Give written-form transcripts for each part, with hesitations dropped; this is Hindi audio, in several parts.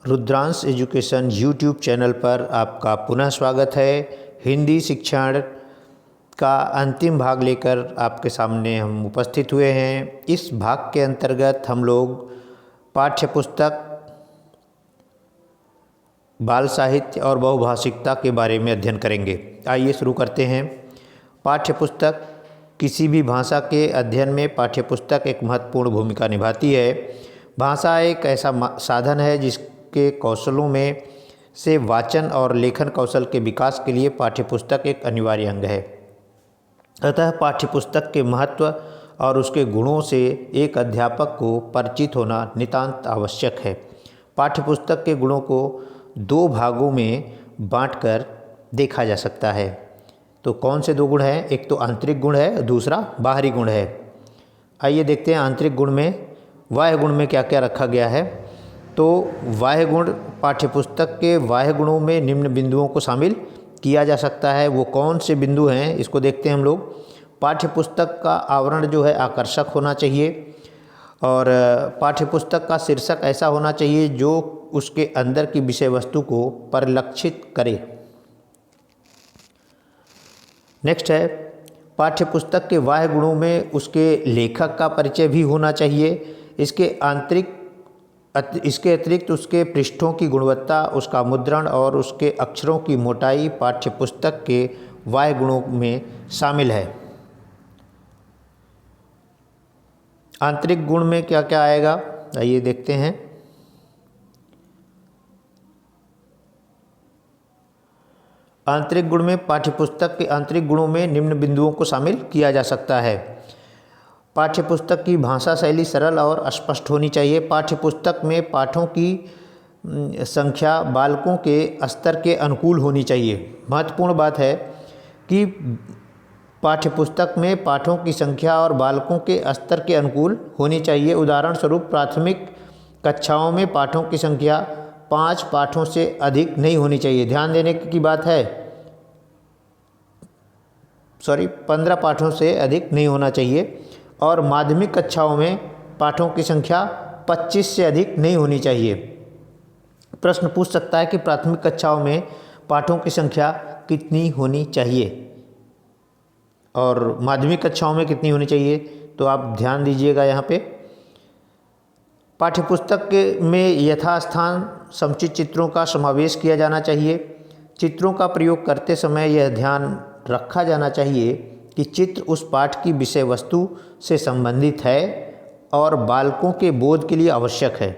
रुद्रांश एजुकेशन यूट्यूब चैनल पर आपका पुनः स्वागत है। हिंदी शिक्षण का अंतिम भाग लेकर आपके सामने हम उपस्थित हुए हैं। इस भाग के अंतर्गत हम लोग पाठ्यपुस्तक, बाल साहित्य और बहुभाषिकता के बारे में अध्ययन करेंगे। आइए शुरू करते हैं। पाठ्यपुस्तक। किसी भी भाषा के अध्ययन में पाठ्यपुस्तक एक महत्वपूर्ण भूमिका निभाती है। भाषा एक ऐसा साधन है जिसके कौशलों में से वाचन और लेखन कौशल के विकास के लिए पाठ्यपुस्तक एक अनिवार्य अंग है। अतः पाठ्यपुस्तक के महत्व और उसके गुणों से एक अध्यापक को परिचित होना नितांत आवश्यक है। पाठ्यपुस्तक के गुणों को दो भागों में बांटकर देखा जा सकता है। तो कौन से दो गुण हैं? एक तो आंतरिक गुण है, दूसरा बाहरी गुण है। आइए देखते हैं आंतरिक गुण में, बाह्य गुण में क्या क्या रखा गया है। तो बाह्य गुण, पाठ्यपुस्तक के बाह्य गुणों में निम्न बिंदुओं को शामिल किया जा सकता है। वो कौन से बिंदु हैं इसको देखते हैं हम लोग। पाठ्यपुस्तक का आवरण जो है आकर्षक होना चाहिए और पाठ्यपुस्तक का शीर्षक ऐसा होना चाहिए जो उसके अंदर की विषय वस्तु को परिलक्षित करे। नेक्स्ट है, पाठ्यपुस्तक के बाह्य गुणों में उसके लेखक का परिचय भी होना चाहिए। इसके अतिरिक्त उसके पृष्ठों की गुणवत्ता, उसका मुद्रण और उसके अक्षरों की मोटाई पाठ्यपुस्तक के बाह्य गुणों में शामिल है। आंतरिक गुण में क्या क्या आएगा, आइए देखते हैं। आंतरिक गुण में पाठ्यपुस्तक के आंतरिक गुणों में निम्न बिंदुओं को शामिल किया जा सकता है। पाठ्यपुस्तक की भाषा शैली सरल और स्पष्ट होनी चाहिए। पाठ्यपुस्तक में पाठों की संख्या बालकों के स्तर के अनुकूल होनी चाहिए। महत्वपूर्ण बात है कि पाठ्यपुस्तक में पाठों की संख्या और बालकों के स्तर के अनुकूल होनी चाहिए। उदाहरण स्वरूप प्राथमिक कक्षाओं में पाठों की संख्या 5 पाठों से अधिक नहीं होनी चाहिए। ध्यान देने की बात है, 15 पाठों से अधिक नहीं होना चाहिए। और माध्यमिक कक्षाओं में पाठों की संख्या 25 से अधिक नहीं होनी चाहिए। प्रश्न पूछ सकता है कि प्राथमिक कक्षाओं में पाठों की संख्या कितनी होनी चाहिए और माध्यमिक कक्षाओं में कितनी होनी चाहिए, तो आप ध्यान दीजिएगा यहाँ पे। पाठ्यपुस्तक में यथास्थान समुचित चित्रों का समावेश किया जाना चाहिए। चित्रों का प्रयोग करते समय यह ध्यान रखा जाना चाहिए कि चित्र उस पाठ की विषय वस्तु से संबंधित है और बालकों के बोध के लिए आवश्यक है।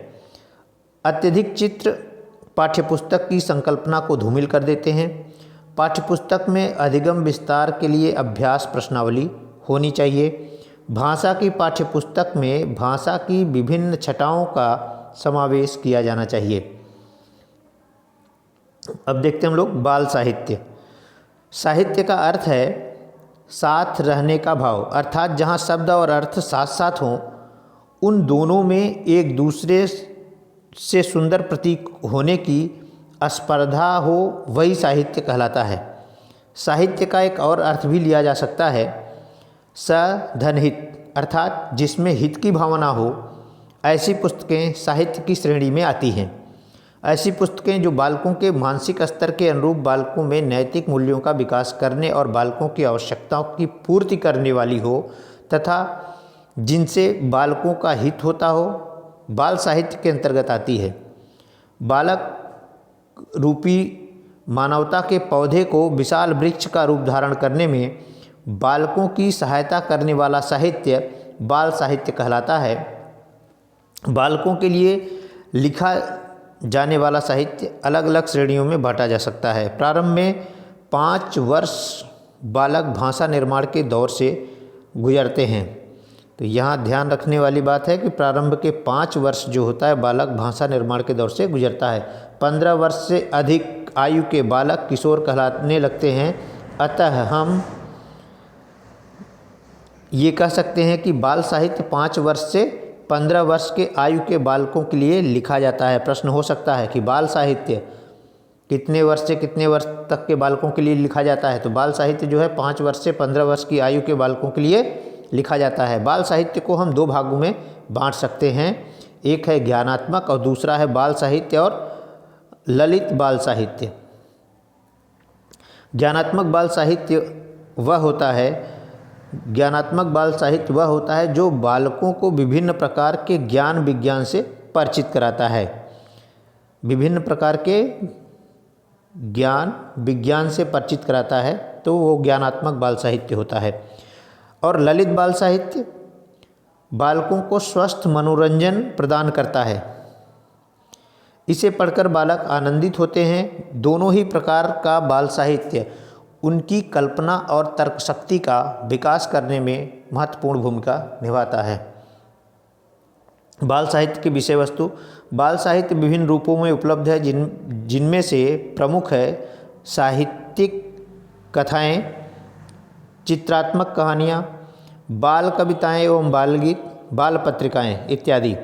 अत्यधिक चित्र पाठ्यपुस्तक की संकल्पना को धूमिल कर देते हैं। पाठ्यपुस्तक में अधिगम विस्तार के लिए अभ्यास प्रश्नावली होनी चाहिए। भाषा की पाठ्यपुस्तक में भाषा की विभिन्न छटाओं का समावेश किया जाना चाहिए। अब देखते हैं हम लोग बाल साहित्य। साहित्य का अर्थ है साथ रहने का भाव, अर्थात जहाँ शब्द और अर्थ साथ साथ हों, उन दोनों में एक दूसरे से सुंदर प्रतीक होने की स्पर्धा हो, वही साहित्य कहलाता है। साहित्य का एक और अर्थ भी लिया जा सकता है सधनहित, अर्थात जिसमें हित की भावना हो। ऐसी पुस्तकें साहित्य की श्रेणी में आती हैं। ऐसी पुस्तकें जो बालकों के मानसिक स्तर के अनुरूप बालकों में नैतिक मूल्यों का विकास करने और बालकों की आवश्यकताओं की पूर्ति करने वाली हो तथा जिनसे बालकों का हित होता हो, बाल साहित्य के अंतर्गत आती है। बालक रूपी मानवता के पौधे को विशाल वृक्ष का रूप धारण करने में बालकों की सहायता करने वाला साहित्य बाल साहित्य कहलाता है। बालकों के लिए लिखा जाने वाला साहित्य अलग अलग श्रेणियों में बांटा जा सकता है। प्रारंभ में 5 वर्ष बालक भाषा निर्माण के दौर से गुजरते हैं। तो यहाँ ध्यान रखने वाली बात है कि प्रारंभ के 5 वर्ष जो होता है बालक भाषा निर्माण के दौर से गुजरता है। 15 वर्ष से अधिक आयु के बालक किशोर कहलाने लगते हैं। अतः हम ये कह सकते हैं कि बाल साहित्य 5 वर्ष से 15 वर्ष के आयु के बालकों के लिए लिखा जाता है। प्रश्न हो सकता है कि बाल साहित्य कितने वर्ष से कितने वर्ष तक के बालकों के लिए लिखा जाता है, तो बाल साहित्य जो है 5 वर्ष से 15 वर्ष की आयु के बालकों के लिए लिखा जाता है। बाल साहित्य को हम 2 भागों में बांट सकते हैं। एक है ज्ञानात्मक और दूसरा है बाल साहित्य और ललित बाल साहित्य। ज्ञानात्मक बाल साहित्य वह होता है जो बालकों को विभिन्न प्रकार के ज्ञान विज्ञान से परिचित कराता है। विभिन्न प्रकार के ज्ञान विज्ञान से परिचित कराता है तो वो ज्ञानात्मक बाल साहित्य होता है। और ललित बाल साहित्य बालकों को स्वस्थ मनोरंजन प्रदान करता है। इसे पढ़कर बालक आनंदित होते हैं। दोनों ही प्रकार का बाल साहित्य उनकी कल्पना और तर्क शक्ति का विकास करने में महत्वपूर्ण भूमिका निभाता है। बाल साहित्य की विषय वस्तु। बाल साहित्य विभिन्न रूपों में उपलब्ध है जिनमें से प्रमुख है साहित्यिक कथाएं, चित्रात्मक कहानियाँ, बाल कविताएं एवं बाल गीत, बाल पत्रिकाएं इत्यादि।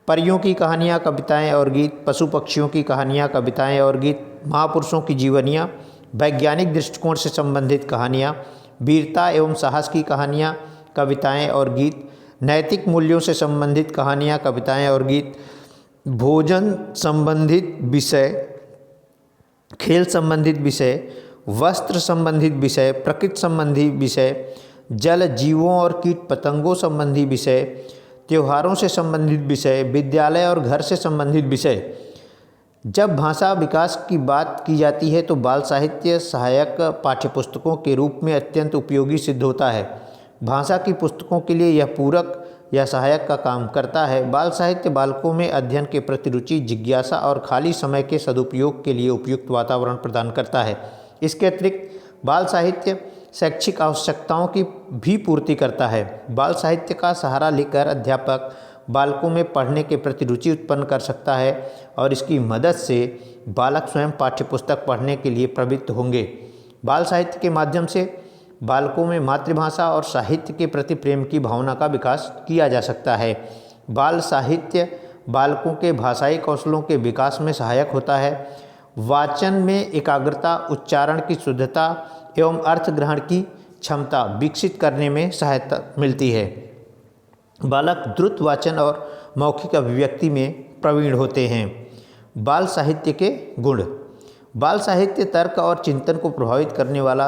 परियों की कहानियाँ, कविताएं और गीत, पशु पक्षियों की कहानियाँ, कविताएं और गीत, महापुरुषों की जीवनियाँ, वैज्ञानिक दृष्टिकोण से संबंधित कहानियाँ, वीरता एवं साहस की कहानियाँ, कविताएं और गीत, नैतिक मूल्यों से संबंधित कहानियाँ, कविताएं और गीत, भोजन संबंधित विषय, खेल संबंधित विषय, वस्त्र संबंधित विषय, प्रकृति संबंधी विषय, जल जीवों और कीट पतंगों संबंधी विषय, त्योहारों से संबंधित विषय, विद्यालय और घर से संबंधित विषय। जब भाषा विकास की बात की जाती है तो बाल साहित्य सहायक पाठ्यपुस्तकों के रूप में अत्यंत उपयोगी सिद्ध होता है। भाषा की पुस्तकों के लिए यह पूरक या सहायक का काम करता है। बाल साहित्य बालकों में अध्ययन के प्रति रुचि, जिज्ञासा और खाली समय के सदुपयोग के लिए उपयुक्त वातावरण प्रदान करता है। इसके अतिरिक्त बाल साहित्य शैक्षिक आवश्यकताओं की भी पूर्ति करता है। बाल साहित्य का सहारा लेकर अध्यापक बालकों में पढ़ने के प्रति रुचि उत्पन्न कर सकता है और इसकी मदद से बालक स्वयं पाठ्यपुस्तक पढ़ने के लिए प्रवृत्त होंगे। बाल साहित्य के माध्यम से बालकों में मातृभाषा और साहित्य के प्रति प्रेम की भावना का विकास किया जा सकता है। बाल साहित्य बालकों के भाषाई कौशलों के विकास में सहायक होता है। वाचन में एकाग्रता, उच्चारण की शुद्धता एवं अर्थ ग्रहण की क्षमता विकसित करने में सहायता मिलती है। बालक द्रुत वाचन और मौखिक अभिव्यक्ति में प्रवीण होते हैं। बाल साहित्य के गुण। बाल साहित्य तर्क और चिंतन को प्रभावित करने वाला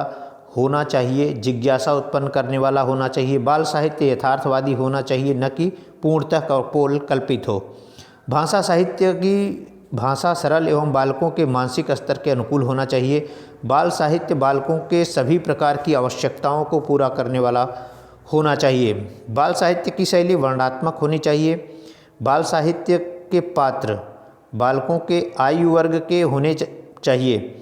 होना चाहिए, जिज्ञासा उत्पन्न करने वाला होना चाहिए। बाल साहित्य यथार्थवादी होना चाहिए, न कि पूर्णतः कल्पित हो। भाषा साहित्य की भाषा सरल एवं बालकों के मानसिक स्तर के अनुकूल होना चाहिए। बाल साहित्य बालकों के सभी प्रकार की आवश्यकताओं को पूरा करने वाला होना चाहिए। बाल साहित्य की शैली वर्णनात्मक होनी चाहिए। बाल साहित्य के पात्र बालकों के आयु वर्ग के होने चाहिए।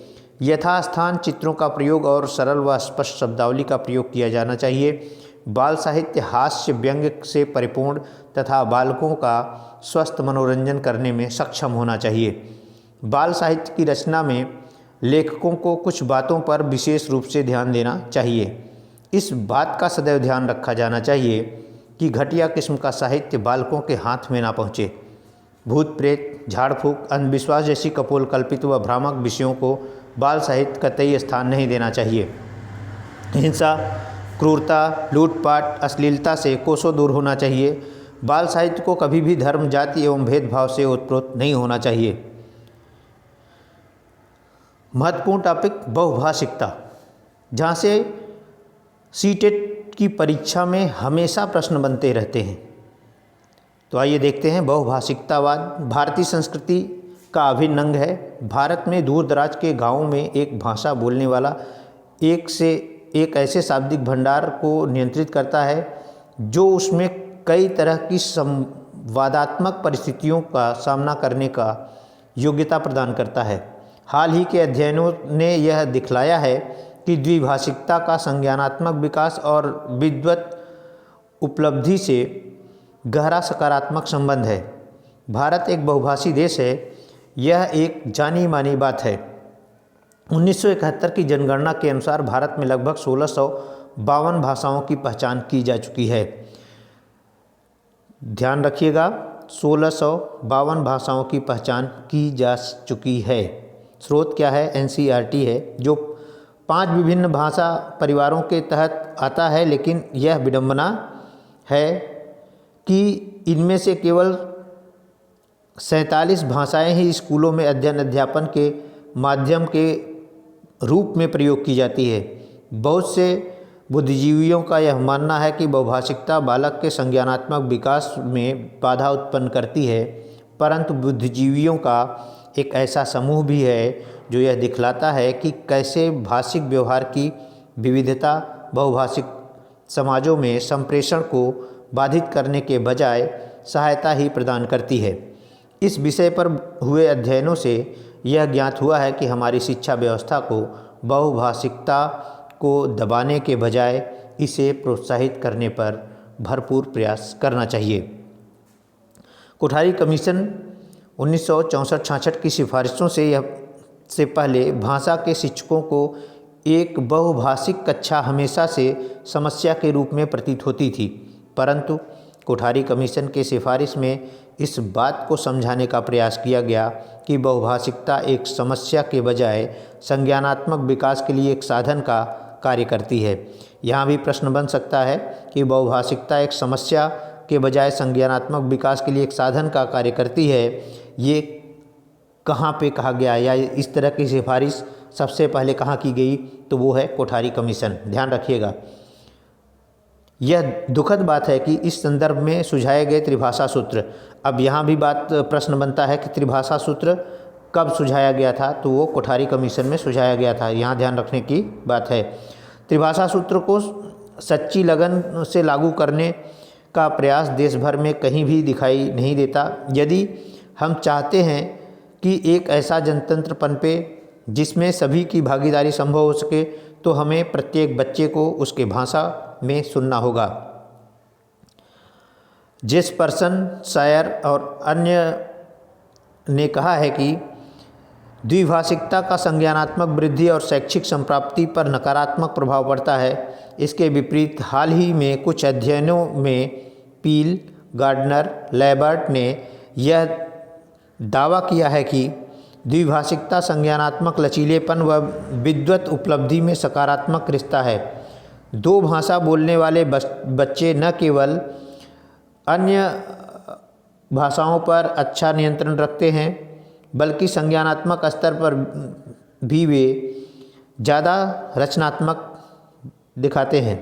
यथास्थान चित्रों का प्रयोग और सरल व स्पष्ट शब्दावली का प्रयोग किया जाना चाहिए। बाल साहित्य हास्य व्यंग्य से परिपूर्ण तथा बालकों का स्वस्थ मनोरंजन करने में सक्षम होना चाहिए। बाल साहित्य की रचना में लेखकों को कुछ बातों पर विशेष रूप से ध्यान देना चाहिए। इस बात का सदैव ध्यान रखा जाना चाहिए कि घटिया किस्म का साहित्य बालकों के हाथ में ना पहुँचे। भूत प्रेत, झाड़ फूक, अंधविश्वास जैसी कपोल कल्पित व भ्रामक विषयों को बाल साहित्य कतई स्थान नहीं देना चाहिए। हिंसा, क्रूरता, लूटपाट, अश्लीलता से कोसों दूर होना चाहिए। बाल साहित्य को कभी भी धर्म, जाति एवं भेदभाव से ओतप्रोत नहीं होना चाहिए। महत्वपूर्ण टॉपिक बहुभाषिकता, जहाँ से सीटेट की परीक्षा में हमेशा प्रश्न बनते रहते हैं। तो आइए देखते हैं बहुभाषिकतावाद। भारतीय संस्कृति का अभिन्न अंग है। भारत में दूर दराज के गांवों में एक भाषा बोलने वाला एक से एक ऐसे शाब्दिक भंडार को नियंत्रित करता है जो उसमें कई तरह की संवादात्मक परिस्थितियों का सामना करने का योग्यता प्रदान करता है। हाल ही के अध्ययनों ने यह दिखलाया है कि द्विभाषिकता का संज्ञानात्मक विकास और विद्वत उपलब्धि से गहरा सकारात्मक संबंध है। भारत एक बहुभाषी देश है, यह एक जानी मानी बात है। 1971 की जनगणना के अनुसार भारत में लगभग 1652 भाषाओं की पहचान की जा चुकी है। ध्यान रखिएगा, 1652 भाषाओं की पहचान की जा चुकी है। स्रोत क्या है? NCERT है, जो 5 विभिन्न भाषा परिवारों के तहत आता है। लेकिन यह विडंबना है कि इनमें से केवल 47 भाषाएं ही स्कूलों में अध्ययन अध्यापन के माध्यम के रूप में प्रयोग की जाती है। बहुत से बुद्धिजीवियों का यह मानना है कि बहुभाषिकता बालक के संज्ञानात्मक विकास में बाधा उत्पन्न करती है, परंतु बुद्धिजीवियों का एक ऐसा समूह भी है जो यह दिखलाता है कि कैसे भाषिक व्यवहार की विविधता बहुभाषिक समाजों में संप्रेषण को बाधित करने के बजाय सहायता ही प्रदान करती है। इस विषय पर हुए अध्ययनों से यह ज्ञात हुआ है कि हमारी शिक्षा व्यवस्था को बहुभाषिकता को दबाने के बजाय इसे प्रोत्साहित करने पर भरपूर प्रयास करना चाहिए। कोठारी कमीशन 1964-66 की सिफारिशों से पहले भाषा के शिक्षकों को एक बहुभाषिक कक्षा हमेशा से समस्या के रूप में प्रतीत होती थी, परंतु कोठारी कमीशन के सिफारिश में इस बात को समझाने का प्रयास किया गया कि बहुभाषिकता एक समस्या के बजाय संज्ञानात्मक विकास के लिए एक साधन का कार्य करती है। यहाँ भी प्रश्न बन सकता है कि बहुभाषिकता एक समस्या के बजाय संज्ञानात्मक विकास के लिए एक साधन का कार्य करती है, ये कहाँ पे कहा गया या इस तरह की सिफारिश सबसे पहले कहाँ की गई, तो वो है कोठारी कमीशन। ध्यान रखिएगा। यह दुखद बात है कि इस संदर्भ में सुझाए गए त्रिभाषा सूत्र, अब यहाँ भी प्रश्न बनता है कि त्रिभाषा सूत्र कब सुझाया गया था, तो वो कोठारी कमीशन में सुझाया गया था। यहाँ ध्यान रखने की बात है। त्रिभाषा सूत्र को सच्ची लगन से लागू करने का प्रयास देश भर में कहीं भी दिखाई नहीं देता। यदि हम चाहते हैं कि एक ऐसा जनतंत्र पनपे जिसमें सभी की भागीदारी संभव हो सके, तो हमें प्रत्येक बच्चे को उसके भाषा में सुनना होगा। जेफरसन, सायर और अन्य ने कहा है कि द्विभाषिकता का संज्ञानात्मक वृद्धि और शैक्षिक संप्राप्ति पर नकारात्मक प्रभाव पड़ता है। इसके विपरीत हाल ही में कुछ अध्ययनों में पील, गार्डनर, लैबर्ट ने यह दावा किया है कि द्विभाषिकता संज्ञानात्मक लचीलेपन व विद्वत उपलब्धि में सकारात्मक रिश्ता है। दो भाषा बोलने वाले बच्चे न केवल अन्य भाषाओं पर अच्छा नियंत्रण रखते हैं, बल्कि संज्ञानात्मक स्तर पर भी वे ज़्यादा रचनात्मक दिखाते हैं।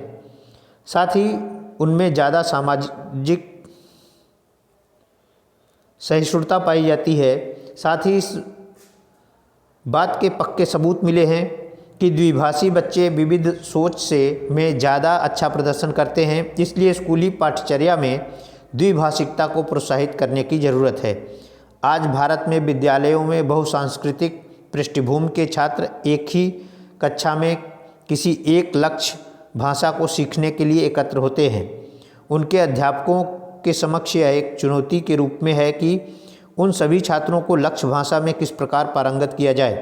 साथ ही उनमें ज़्यादा सामाजिक सहिष्णुता पाई जाती है। साथ ही इस बात के पक्के सबूत मिले हैं कि द्विभाषी बच्चे विविध सोच में ज़्यादा अच्छा प्रदर्शन करते हैं। इसलिए स्कूली पाठ्यचर्या में द्विभाषिकता को प्रोत्साहित करने की ज़रूरत है। आज भारत में विद्यालयों में बहुसांस्कृतिक पृष्ठभूमि के छात्र एक ही कक्षा में किसी एक लक्ष्य भाषा को सीखने के लिए एकत्र होते हैं। उनके अध्यापकों के समक्ष यह एक चुनौती के रूप में है कि उन सभी छात्रों को लक्ष्य भाषा में किस प्रकार पारंगत किया जाए।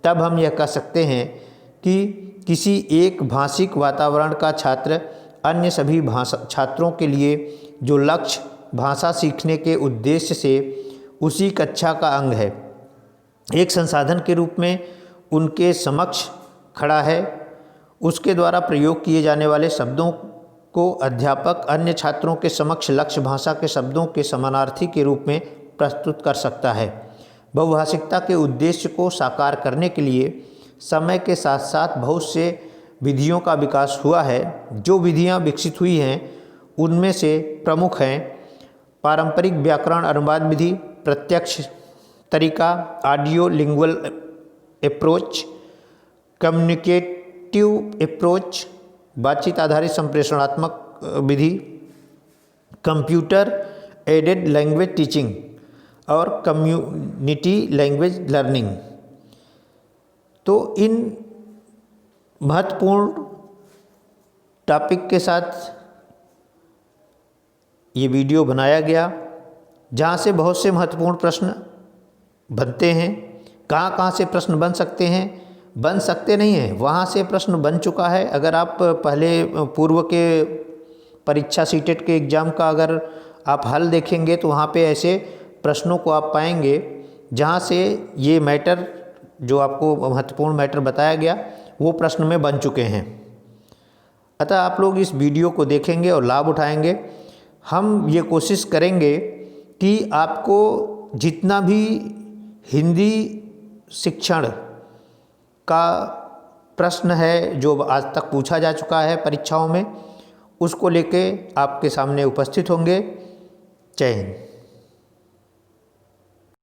तब हम यह कह सकते हैं कि किसी एक भाषिक वातावरण का छात्र अन्य सभी छात्रों के लिए जो लक्ष्य भाषा सीखने के उद्देश्य से उसी कक्षा का अंग है, एक संसाधन के रूप में उनके समक्ष खड़ा है। उसके द्वारा प्रयोग किए जाने वाले शब्दों को अध्यापक अन्य छात्रों के समक्ष लक्ष्य भाषा के शब्दों के समानार्थी के रूप में प्रस्तुत कर सकता है। बहुभाषिकता के उद्देश्य को साकार करने के लिए समय के साथ साथ बहुत से विधियों का विकास हुआ है। जो विधियां विकसित हुई हैं उनमें से प्रमुख हैं पारंपरिक व्याकरण अनुवाद विधि, प्रत्यक्ष तरीका, audio lingual approach, communicative approach, बातचीत आधारित संप्रेषणात्मक विधि, कंप्यूटर एडेड लैंग्वेज टीचिंग और कम्युनिटी लैंग्वेज लर्निंग। तो इन महत्वपूर्ण टॉपिक के साथ ये वीडियो बनाया गया, जहाँ से बहुत से महत्वपूर्ण प्रश्न बनते हैं। कहाँ से प्रश्न बन सकते हैं, बन सकते नहीं हैं, वहाँ से प्रश्न बन चुका है। अगर आप पहले पूर्व के परीक्षा सीटेट के एग्ज़ाम का अगर आप हल देखेंगे तो वहाँ पे ऐसे प्रश्नों को आप पाएंगे जहाँ से ये मैटर जो आपको महत्वपूर्ण मैटर बताया गया वो प्रश्न में बन चुके हैं। अतः आप लोग इस वीडियो को देखेंगे और लाभ उठाएंगे। हम ये कोशिश करेंगे कि आपको जितना भी हिंदी शिक्षण का प्रश्न है जो आज तक पूछा जा चुका है परीक्षाओं में, उसको लेके आपके सामने उपस्थित होंगे। जय हिंद।